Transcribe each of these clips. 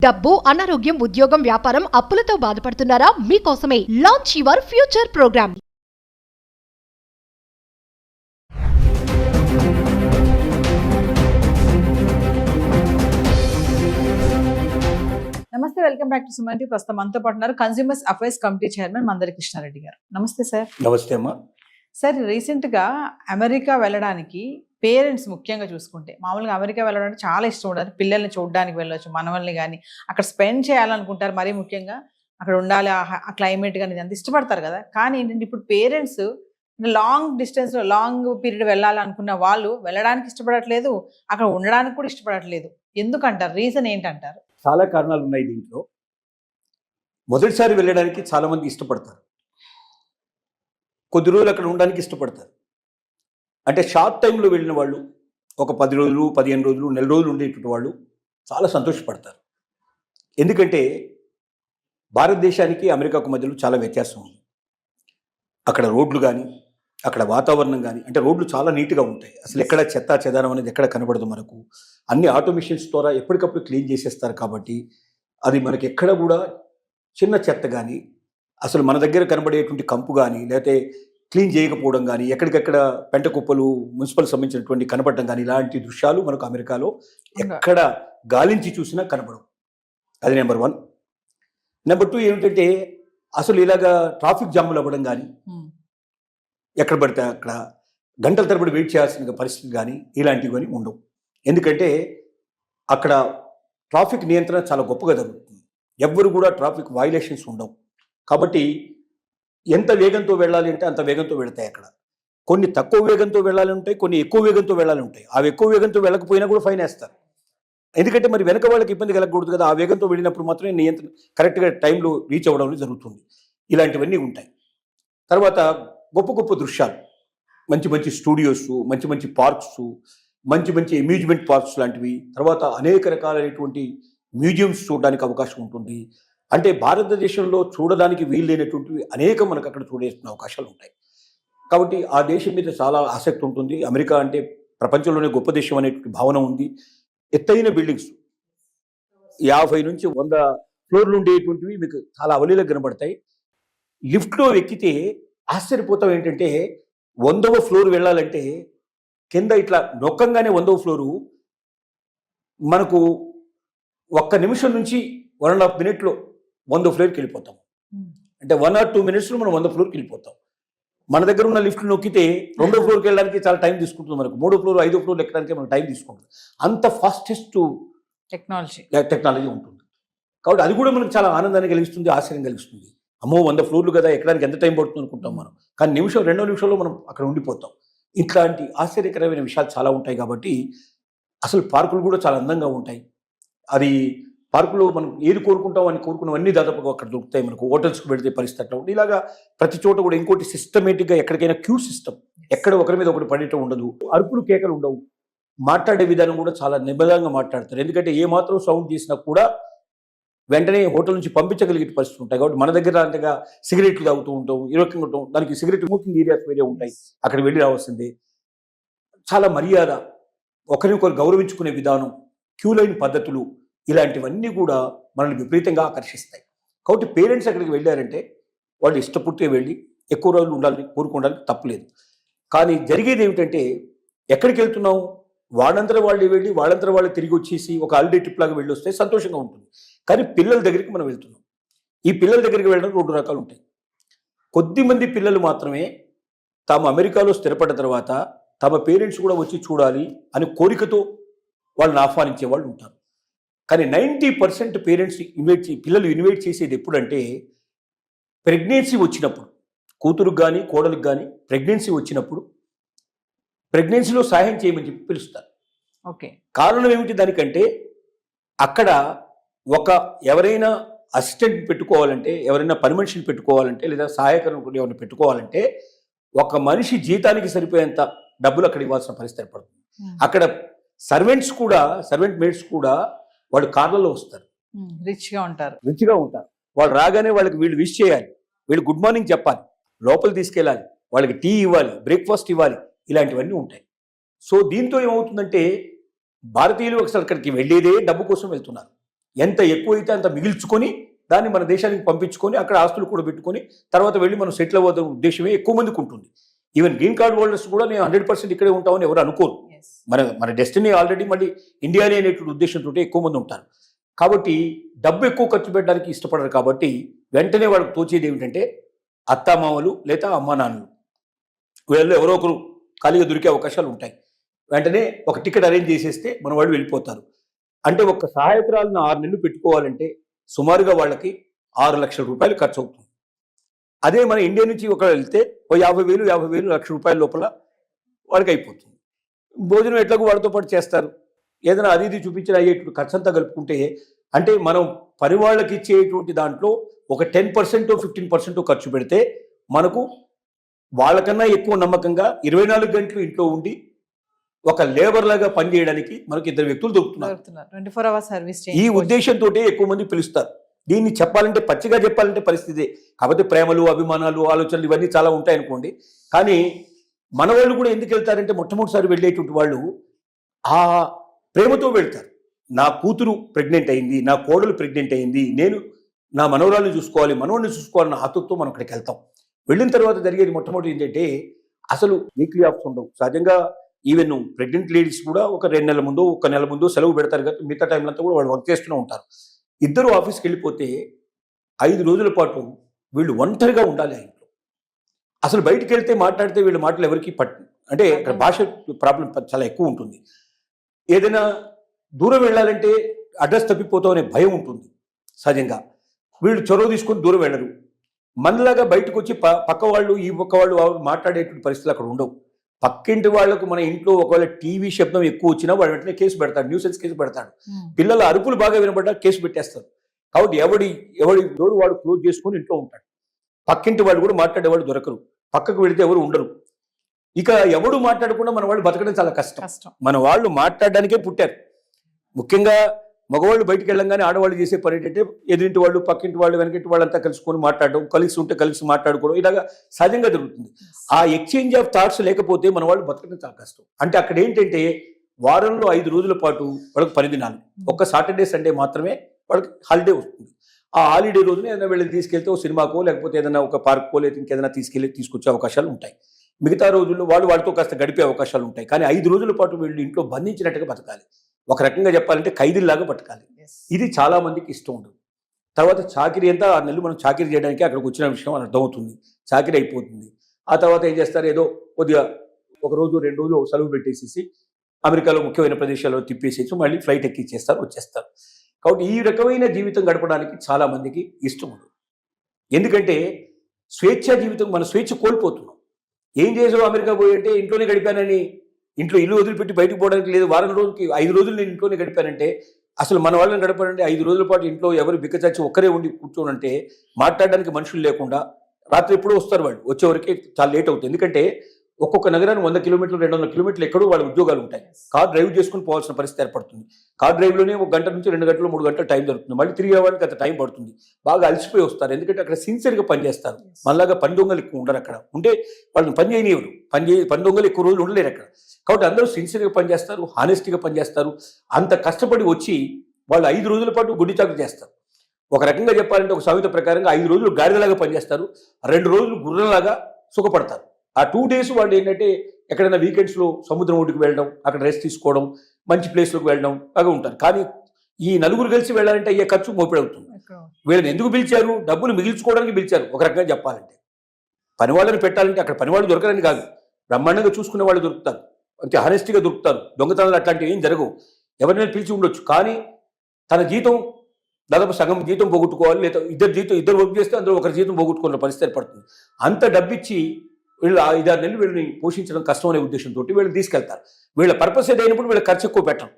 డబ్బు, అనారోగ్యం, ఉద్యోగం, వ్యాపారం, అప్పులతో బాధపడుతున్నారా? మీకోసమే లాంచ్ యువర్ ఫ్యూచర్ ప్రోగ్రామ్. నమస్తే, welcome back to Suman TV. ప్రస్తుతం మనతో పాటు ఉన్నారు consumers affairs committee chairman Mandari Krishna Reddy గారు. నమస్తే సార్. నమస్తే అమ్మా. సార్, రీసెంట్గా అమెరికా వెళ్ళడానికి పేరెంట్స్ ముఖ్యంగా చూసుకుంటే, మామూలుగా అమెరికా వెళ్ళడానికి చాలా ఇష్టం ఉండదు. పిల్లల్ని చూడడానికి వెళ్ళొచ్చు, మనవల్ని కానీ అక్కడ స్పెండ్ చేయాలనుకుంటారు. మరీ ముఖ్యంగా అక్కడ ఉండాలి, ఆ క్లైమేట్ కానీ అంత ఇష్టపడతారు కదా. కానీ ఏంటంటే ఇప్పుడు పేరెంట్స్ లాంగ్ డిస్టెన్స్లో లాంగ్ పీరియడ్ వెళ్ళాలనుకున్న వాళ్ళు వెళ్ళడానికి ఇష్టపడట్లేదు, అక్కడ ఉండడానికి కూడా ఇష్టపడట్లేదు. ఎందుకంటారు? రీజన్ ఏంటంటారు? చాలా కారణాలు ఉన్నాయి దీంట్లో. మొదటిసారి వెళ్ళడానికి చాలామంది ఇష్టపడతారు, కొద్ది రోజులు అక్కడ ఉండడానికి ఇష్టపడతారు. అంటే షార్ట్ టైంలో వెళ్ళిన వాళ్ళు, ఒక 10 రోజులు 15 రోజులు నెల రోజులు ఉండేటువంటి వాళ్ళు చాలా సంతోషపడతారు. ఎందుకంటే భారతదేశానికి అమెరికాకు మధ్యలో చాలా వ్యత్యాసం ఉంది. అక్కడ రోడ్లు కానీ, అక్కడ వాతావరణం కానీ, అంటే రోడ్లు చాలా నీట్గా ఉంటాయి. అసలు ఎక్కడ చెత్త చెదారం అనేది ఎక్కడ కనబడదు మనకు. అన్ని ఆటోమేషన్స్ ద్వారా ఎప్పటికప్పుడు క్లీన్ చేసేస్తారు కాబట్టి అది మనకి ఎక్కడ కూడా చిన్న చెత్త కానీ, అసలు మన దగ్గర కనబడేటువంటి కంపు కానీ, లేకపోతే క్లీన్ చేయకపోవడం కానీ, ఎక్కడికెక్కడ పెంట కుప్పలు మున్సిపల్ సంబంధించినటువంటి కనబడడం కానీ, ఇలాంటి దృశ్యాలు మనకు అమెరికాలో ఎక్కడ గాలించి చూసినా కనబడవు. అది నెంబర్ 1. నెంబర్ 2 ఏమిటంటే అసలు ఇలాగా ట్రాఫిక్ జాములు అవ్వడం కానీ, ఎక్కడ పడితే అక్కడ గంటల తరబడి వెయిట్ చేయాల్సిన పరిస్థితి కానీ ఇలాంటివి కానీ ఉండవు. ఎందుకంటే అక్కడ ట్రాఫిక్ నియంత్రణ చాలా గొప్పగా జరుగుతుంది. ఎవ్వరు కూడా ట్రాఫిక్ వయలేషన్స్ ఉండవు. కాబట్టి ఎంత వేగంతో వెళ్ళాలి అంటే అంత వేగంతో వెళతాయి. అక్కడ కొన్ని తక్కువ వేగంతో వెళ్ళాలి ఉంటాయి, కొన్ని ఎక్కువ వేగంతో వెళ్ళాలి ఉంటాయి. ఆ ఎక్కువ వేగంతో వెళ్ళకపోయినా కూడా ఫైన్ వేస్తారు. ఎందుకంటే మరి వెనక వాళ్ళకి ఇబ్బంది కలగకూడదు కదా. ఆ వేగంతో వెళ్ళినప్పుడు మాత్రమే నియంత్రణ కరెక్ట్గా టైంలో రీచ్ అవ్వడం జరుగుతుంది. ఇలాంటివన్నీ ఉంటాయి. తర్వాత గొప్ప గొప్ప దృశ్యాలు, మంచి మంచి స్టూడియోస్, మంచి మంచి పార్క్స్, మంచి మంచి అమ్యూజ్మెంట్ పార్క్స్ లాంటివి, తర్వాత అనేక రకాలైనటువంటి మ్యూజియంస్ చూడడానికి అవకాశం ఉంటుంది. అంటే భారతదేశంలో చూడడానికి వీలైనటువంటివి అనేక మనకు అక్కడ చూడేసిన అవకాశాలు ఉంటాయి. కాబట్టి ఆ దేశం మీద చాలా ఆసక్తి ఉంటుంది. అమెరికా అంటే ప్రపంచంలోనే గొప్ప దేశం అనేటువంటి భావన ఉంది. ఎత్తైన బిల్డింగ్స్ 50 నుంచి 100 ఫ్లోర్లు ఉండేటువంటివి మీకు చాలా అవలీలగా కనబడతాయి. లిఫ్ట్లో ఎక్కితే ఆశ్చర్యపోతాం. ఏంటంటే 100వ ఫ్లోర్ వెళ్ళాలంటే కింద ఇట్లా నొక్కంగానే 100వ ఫ్లోరు మనకు 1 నిమిషం నుంచి 1.5 మినిట్లో 100 ఫ్లోర్కి వెళ్ళిపోతాం. అంటే 1 or 2 మినిట్స్లో మనం 100 ఫ్లోర్కి వెళ్ళిపోతాం. మన దగ్గర ఉన్న లిఫ్ట్లు నొక్కితే 2వ ఫ్లోర్కి వెళ్ళడానికి చాలా టైం తీసుకుంటుంది. మనకు 3వ ఫ్లోర్ 5వ ఫ్లోర్ ఎక్కడానికి మనకు టైం తీసుకుంటుంది. అంత ఫాస్టెస్ట్ టెక్నాలజీ ఉంటుంది. కాబట్టి అది కూడా మనకు చాలా ఆనందాన్ని కలిగిస్తుంది, ఆశ్చర్యం కలిగిస్తుంది. అమ్మో 100 ఫ్లోర్లు కదా, ఎక్కడానికి ఎంత టైం పడుతుంది అనుకుంటాం మనం. కానీ 2 నిమిషంలో మనం అక్కడ ఉండిపోతాం. ఇట్లాంటి ఆశ్చర్యకరమైన విషయాలు చాలా ఉంటాయి. కాబట్టి అసలు పార్కులు కూడా చాలా అందంగా ఉంటాయి. అది పార్కులో మనం ఏది కోరుకుంటాం అని కోరుకున్నవన్నీ దాదాపుగా అక్కడ దొరుకుతాయి. మనకు హోటల్స్కి పెడితే పరిస్థితి అట్లా ఉంటుంది. ఇలాగా ప్రతి చోట కూడా ఇంకోటి సిస్టమేటిక్గా ఎక్కడికైనా క్యూ సిస్టమ్, ఎక్కడ ఒకరి మీద ఒకటి పడేయటం ఉండదు, అరుపులు కేకలు ఉండవు. మాట్లాడే విధానం కూడా చాలా నిబద్ధంగా మాట్లాడతారు. ఎందుకంటే ఏ మాత్రం సౌండ్ చేసినా కూడా వెంటనే హోటల్ నుంచి పంపించగలిగే పరిస్థితులు ఉంటాయి. కాబట్టి మన దగ్గర అంతగా సిగరెట్లు తాగుతూ ఉంటాం, ఇరవై ఉంటాం. దానికి సిగరెట్ స్మోకింగ్ ఏరియాస్ వేరే ఉంటాయి, అక్కడ వెళ్ళి రావాల్సిందే. చాలా మర్యాద, ఒకరినొకరు గౌరవించుకునే విధానం, క్యూ లైన్ పద్ధతులు, ఇలాంటివన్నీ కూడా మనల్ని విపరీతంగా ఆకర్షిస్తాయి. కాబట్టి పేరెంట్స్ అక్కడికి వెళ్ళారంటే వాళ్ళు ఇష్టపూర్తిగా వెళ్ళి ఎక్కువ రోజులు ఉండాలని కోరుకోవడానికి తప్పలేదు. కానీ జరిగేది ఏమిటంటే ఎక్కడికి వెళ్తున్నాం, వాళ్ళంతా వాళ్ళు వెళ్ళి వాళ్ళంతా వాళ్ళు తిరిగి వచ్చేసి ఒక హాలిడే ట్రిప్ లాగా వెళ్ళి వస్తే సంతోషంగా ఉంటుంది. కానీ పిల్లల దగ్గరికి మనం వెళ్తున్నాం. ఈ పిల్లల దగ్గరికి వెళ్ళడానికి 2 రకాలు ఉంటాయి. కొద్దిమంది పిల్లలు మాత్రమే తాము అమెరికాలో స్థిరపడ్డ తర్వాత తమ పేరెంట్స్ కూడా వచ్చి చూడాలి అని కోరికతో వాళ్ళని ఆహ్వానించే వాళ్ళు ఉంటారు. కానీ 90% పేరెంట్స్ పిల్లలు ఇన్వైట్ చేసేది ఎప్పుడంటే ప్రెగ్నెన్సీ వచ్చినప్పుడు, కూతురుకు కానీ కోడలికి కానీ ప్రెగ్నెన్సీ వచ్చినప్పుడు ప్రెగ్నెన్సీలో సహాయం చేయమని చెప్పి పిలుస్తారు. ఓకే. కారణం ఏమిటి దానికంటే అక్కడ ఎవరైనా అసిస్టెంట్ పెట్టుకోవాలంటే, ఎవరైనా పని మనిషిని పెట్టుకోవాలంటే, లేదా సహాయకరం ఎవరిని పెట్టుకోవాలంటే ఒక మనిషి జీతానికి సరిపోయేంత డబ్బులు అక్కడ ఇవ్వాల్సిన పరిస్థితి ఏర్పడుతుంది. అక్కడ సర్వెంట్ మేట్స్ కూడా వాళ్ళు కార్లలో వస్తారు, రిచ్గా ఉంటారు. వాళ్ళు రాగానే వాళ్ళకి వీళ్ళు విష్ చేయాలి, వీళ్ళు గుడ్ మార్నింగ్ చెప్పాలి, లోపల తీసుకెళ్ళాలి, వాళ్ళకి టీ ఇవ్వాలి, బ్రేక్ఫాస్ట్ ఇవ్వాలి, ఇలాంటివన్నీ ఉంటాయి. సో దీంతో ఏమవుతుందంటే భారతీయులు అసలు అక్కడికి వెళ్ళేదే డబ్బు కోసం వెళ్తున్నారు. ఎంత ఎక్కువైతే అంత మిగిల్చుకొని దాన్ని మన దేశానికి పంపించుకొని అక్కడ ఆస్తులు కూడా పెట్టుకొని తర్వాత వెళ్ళి మనం సెటిల్ అవ్వడం ఉద్దేశమే ఎక్కువ మందికి ఉంటుంది. ఈవెన్ గ్రీన్ కార్డ్ హోల్డర్స్ కూడా నేను 100% ఇక్కడే ఉంటామని ఎవరు అనుకోరు. మన డెస్టినీ ఆల్రెడీ మళ్ళీ ఇండియానే అనేటువంటి ఉద్దేశంతో ఎక్కువ మంది ఉంటారు. కాబట్టి డబ్బు ఎక్కువ ఖర్చు పెట్టడానికి ఇష్టపడరు. కాబట్టి వెంటనే వాళ్ళకి తోచేది ఏమిటంటే అత్తామామలు లేదా అమ్మా నాన్నలు వీళ్ళు ఎవరో ఒకరు ఖాళీగా దొరికే అవకాశాలు ఉంటాయి. వెంటనే ఒక టికెట్ అరేంజ్ చేసేస్తే మన వాళ్ళు వెళ్ళిపోతారు. అంటే ఒక సహాయకురాలను 6 నెలలు పెట్టుకోవాలంటే సుమారుగా వాళ్ళకి 6 లక్షల రూపాయలు ఖర్చు అవుతుంది. అదే మన ఇండియా నుంచి ఒక వెళ్తే ఓ 50,000 లక్ష రూపాయల లోపల వాళ్ళకి అయిపోతుంది. భోజనం ఎట్లాగో వాళ్ళతో పాటు చేస్తారు. ఏదైనా అది ఇది చూపించిన అయ్యేటువంటి ఖర్చు అంతా కలుపుకుంటే అంటే మనం పని వాళ్ళకి ఇచ్చేటువంటి దాంట్లో ఒక 10% 15% ఖర్చు పెడితే మనకు వాళ్ళకన్నా ఎక్కువ నమ్మకంగా 24 గంటలు ఇంట్లో ఉండి ఒక లేబర్ లాగా పనిచేయడానికి మనకి 2 వ్యక్తులు దొరుకుతున్నారు. 24 hours సర్వీస్. ఈ ఉద్దేశంతో ఎక్కువ మంది పిలుస్తారు. దీన్ని చెప్పాలంటే పచ్చిగా చెప్పాలంటే పరిస్థితి కాకపోతే ప్రేమలు అభిమానాలు ఆలోచనలు ఇవన్నీ చాలా ఉంటాయనుకోండి. కానీ మన వాళ్ళు కూడా ఎందుకు వెళ్తారంటే మొట్టమొదటిసారి వెళ్ళేటువంటి వాళ్ళు ఆ ప్రేమతో వెళ్తారు. నా కూతురు ప్రెగ్నెంట్ అయింది, నా కోడలు ప్రెగ్నెంట్ అయింది, నేను నా మనవరాలను చూసుకోవాలి, మనవడిని చూసుకోవాలన్న ఆతృతో మనం అక్కడికి వెళ్తాం. వెళ్ళిన తర్వాత జరిగేది మొట్టమొదటి ఏంటంటే అసలు వీక్లీ ఆఫ్స్ ఉండవు. సహజంగా ఈవెన్ ప్రెగ్నెంట్ లేడీస్ కూడా ఒక 2 నెలల ముందు 1 నెల ముందు సెలవు పెడతారు కదా, మిగతా టైంలో అంతా కూడా వాళ్ళు వర్క్ చేస్తూనే ఉంటారు. ఇద్దరు ఆఫీస్కి వెళ్ళిపోతే 5 రోజుల పాటు వీళ్ళు ఒంటరిగా ఉండాలి ఆ ఇంట్లో. అసలు బయటికి వెళ్తే మాట్లాడితే వీళ్ళ మాటలు ఎవరికి అంటే అక్కడ భాష ప్రాబ్లం చాలా ఎక్కువ ఉంటుంది. ఏదైనా దూరం వెళ్ళాలంటే అడ్రస్ తప్పిపోతాం అనే భయం ఉంటుంది సహజంగా. వీళ్ళు చొరవ తీసుకొని దూరం వెళ్ళరు. మనలాగా బయటకు వచ్చి పక్క వాళ్ళు ఈ పక్క వాళ్ళు మాట్లాడేటువంటి పరిస్థితులు అక్కడ ఉండవు. పక్కింటి వాళ్లకు మన ఇంట్లో ఒకవేళ టీవీ శబ్దం ఎక్కువ వచ్చినా వాడు వెంటనే కేసు పెడతాడు, న్యూసెన్స్ కేసు పెడతాడు. పిల్లల అరుపులు బాగా వినబడ్డా కేసు పెట్టేస్తారు. కాబట్టి ఎవడి డోర్ వాడు క్లోజ్ చేసుకొని ఇంట్లో ఉంటాడు. పక్కింటి వాళ్ళు కూడా మాట్లాడేవాళ్ళు దొరకరు, పక్కకు వెళితే ఎవరు ఉండరు. ఇక ఎవడు మాట్లాడకుండా మన వాళ్ళు బతకడం చాలా కష్టం. మన వాళ్ళు మాట్లాడడానికే పుట్టారు. ముఖ్యంగా మగవాళ్ళు బయటికి వెళ్ళంగానే ఆడవాళ్ళు చేసే పని ఏంటంటే ఎదురింటి వాళ్ళు పక్కింటి వాళ్ళు వెనకింటి వాళ్ళంతా కలుసుకొని మాట్లాడడం, కలిసి ఉంటే కలిసి మాట్లాడుకోవడం ఇలాగా సహజంగా జరుగుతుంది. ఆ ఎక్స్చేంజ్ ఆఫ్ థాట్స్ లేకపోతే మన వాళ్ళు బతకడం చాలా కష్టం. అంటే అక్కడ ఏంటంటే వారంలో 5 రోజుల పాటు వాళ్ళకి 10 దినాలు, ఒక్క సాటర్డే సండే మాత్రమే వాళ్ళకి హాలిడే వస్తుంది. ఆ హాలిడే రోజున ఏదైనా వీళ్ళని తీసుకెళ్తే ఒక సినిమాకో లేకపోతే ఏదైనా ఒక పార్క్కో లేదా ఇంకేదైనా తీసుకొచ్చే అవకాశాలు ఉంటాయి. మిగతా రోజుల్లో వాళ్ళతో కాస్త గడిపే అవకాశాలు ఉంటాయి. కానీ 5 రోజుల పాటు వీళ్ళు ఇంట్లో బంధించినట్టుగా బతకాలి. ఒక రకంగా చెప్పాలంటే ఖైదీల్లాగా బతకాలి. ఇది చాలా మందికి ఇష్టం ఉండదు. తర్వాత చాకిరీ అంతా 6 నెలలు మనం చాకిరీ చేయడానికి అక్కడికి వచ్చిన విషయం అని అర్థమవుతుంది. చాకిరీ అయిపోతుంది. ఆ తర్వాత ఏం చేస్తారు, ఏదో కొద్దిగా 1 రోజు 2 రోజులు సెలవు పెట్టేసేసి అమెరికాలో ముఖ్యమైన ప్రదేశాల్లో తిప్పేసేసి మళ్ళీ ఫ్లైట్ ఎక్కిచ్చేస్తారు, వచ్చేస్తారు. కాబట్టి ఈ రకమైన జీవితం గడపడానికి చాలా మందికి ఇష్టం ఉండదు. ఎందుకంటే స్వేచ్ఛా జీవితం, మన స్వేచ్ఛ కోల్పోతున్నాం. ఏం చేసావు అమెరికా పోయి అంటే ఇంట్లోనే గడిపానని, ఇంట్లో ఇల్లు వదిలిపెట్టి బయటకు పోవడానికి లేదు, వారం రోజులకి 5 రోజులు నేను ఇంట్లోనే గడిపానంటే అసలు మన వాళ్ళని గడపాలంటే 5 రోజుల పాటు ఇంట్లో ఎవరు బిక్కచచ్చి ఒక్కరే ఉండి కూర్చోనంటే మాట్లాడడానికి మనుషులు లేకుండా రాత్రి ఎప్పుడూ వస్తారు. వాళ్ళు వచ్చేవరకే చాలా లేట్ అవుతుంది. ఎందుకంటే ఒక్కొక్క నగరాన్ని 100 కిలోమీటర్లు 200 కిలోమీటర్లు ఎక్కడో వాళ్ళ ఉద్యోగాలు ఉంటాయి. కార్ డ్రైవ్ చేసుకుని పోవాల్సిన పరిస్థితి ఏర్పడుతుంది. కార్ డ్రైవ్లోనే 1 గంట నుంచి 2 గంటలు 3 గంటలు టైం దొరుకుతుంది. మళ్ళీ తిరిగి అవ్వడానికి అంత టైం పడుతుంది. బాగా అలసిపోయి వస్తారు. ఎందుకంటే అక్కడ సిన్సియర్గా పనిచేస్తారు. మనలాగా పని దొంగలు ఎక్కువ ఉండరు అక్కడ. ఉంటే వాళ్ళని పని చేయనివ్వరు. పని దొంగలు ఎక్కువ రోజులు ఉండలేరు అక్కడ. కాబట్టి అందరూ సిన్సియర్గా పనిచేస్తారు, హానెస్ట్గా పనిచేస్తారు. అంత కష్టపడి వచ్చి వాళ్ళు 5 రోజుల పాటు గుడ్డి చాకు చేస్తారు. ఒక రకంగా చెప్పాలంటే ఒక సామెత ప్రకారంగా 5 రోజులు గాడిదలాగా పనిచేస్తారు, 2 రోజులు గుర్రంలాగా సుఖపడతారు. ఆ 2 డేస్ వాళ్ళు ఏంటంటే ఎక్కడైనా వీకెండ్స్లో సముద్రం ఒడ్డుకు వెళ్ళడం, అక్కడ రెస్ట్ తీసుకోవడం, మంచి ప్లేస్లోకి వెళ్ళడం బాగా ఉంటారు. కానీ ఈ నలుగురు కలిసి వెళ్ళాలంటే అయ్యే ఖర్చు మోపిడవుతుంది. వీళ్ళని ఎందుకు పిలిచారు? డబ్బులు మిగిల్చుకోవడానికి పిలిచారు. ఒక రకంగా చెప్పాలంటే పనివాళ్ళని పెట్టాలంటే అక్కడ పనివాళ్ళు దొరకరని కాదు, బ్రహ్మాండంగా చూసుకునే వాళ్ళు దొరుకుతారు, అంతే హానెస్టీగా దొరుకుతారు. దొంగతనాలు అట్లాంటివి ఏం జరగవు. ఎవరినైనా పిలిచి ఉండొచ్చు. కానీ తన జీతం దాదాపు సగం జీతం పోగొట్టుకోవాలి, లేదా ఇద్దరు వర్క్ చేస్తే అందులో ఒకరి జీతం పోగొట్టుకున్న పరిస్థితి ఏర్పడుతుంది. అంత డబ్బిచ్చి వీళ్ళు 5-6 నెలలు వీళ్ళని పోషించడం కష్టం అనే ఉద్దేశంతో వీళ్ళు తీసుకెళ్తారు. వీళ్ళ పర్పస్ ఏదైనప్పుడు వీళ్ళ ఖర్చు ఎక్కువ పెట్టడం.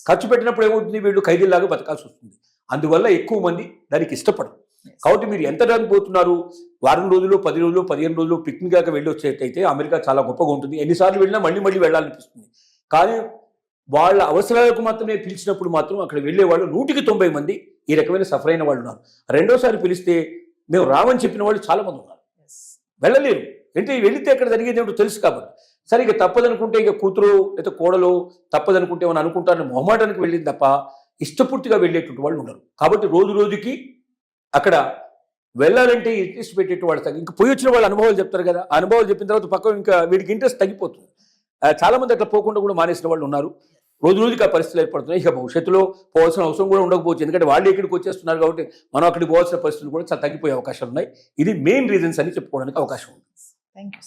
ఖర్చు పెట్టినప్పుడు ఏమవుతుంది, వీళ్ళు ఖైదీలాగా బతకాల్సి వస్తుంది. అందువల్ల ఎక్కువ మంది దానికి ఇష్టపడరు. కాబట్టి మీరు ఎంత దానికి పోతున్నారు, వారం రోజులు 10 రోజులు 15 రోజులు పిక్నిక్ దాకా వెళ్ళి వచ్చేటైతే అమెరికా చాలా గొప్పగా ఉంటుంది. ఎన్నిసార్లు వెళ్ళినా మళ్ళీ వెళ్ళాలనిపిస్తుంది. కానీ వాళ్ళ అవసరాలకు మాత్రమే పిలిచినప్పుడు మాత్రం అక్కడ వెళ్ళే వాళ్ళు 100కి 90 మంది ఈ రకమైన సఫర్ అయిన వాళ్ళు ఉన్నారు. రెండోసారి పిలిస్తే మేము రామని చెప్పిన వాళ్ళు చాలా మంది ఉన్నారు. వెళ్ళలేరు. అంటే వెళితే అక్కడ జరిగేది ఏమిటో తెలుసు కాబట్టి. సరే ఇక తప్పదనుకుంటే ఇక కూతురు లేదా కోడలు తప్పదనుకుంటే ఏమని అనుకుంటారని మొహమాటానికి వెళ్ళింది తప్ప ఇష్టపూర్తిగా వెళ్ళేటువంటి వాళ్ళు ఉండరు. కాబట్టి రోజు రోజుకి అక్కడ వెళ్ళాలంటే ఇంట్రెస్ట్ పెట్టేటి వాళ్ళు ఇంకా పోయి వచ్చిన వాళ్ళ అనుభవాలు చెప్తారు కదా, ఆ అనుభవాలు చెప్పిన తర్వాత పక్కన ఇంకా వీడికి ఇంట్రెస్ట్ తగ్గిపోతుంది. చాలామంది అట్లా పోకుండా కూడా మానేసిన వాళ్ళు ఉన్నారు. రోజు రోజుకి ఆ పరిస్థితులు ఏర్పడుతున్నాయి. ఇక భవిష్యత్తులో పోవాల్సిన అవసరం కూడా ఉండకపోవచ్చు, ఎందుకంటే వాళ్ళు ఇక్కడికి వచ్చేస్తున్నారు కాబట్టి మనం అక్కడికి పోవాల్సిన పరిస్థితులు కూడా చాలా తగ్గిపోయే అవకాశాలు ఉన్నాయి. ఇది మెయిన్ రీజన్స్ అని చెప్పుకోవడానికి అవకాశం ఉంది. Thank you.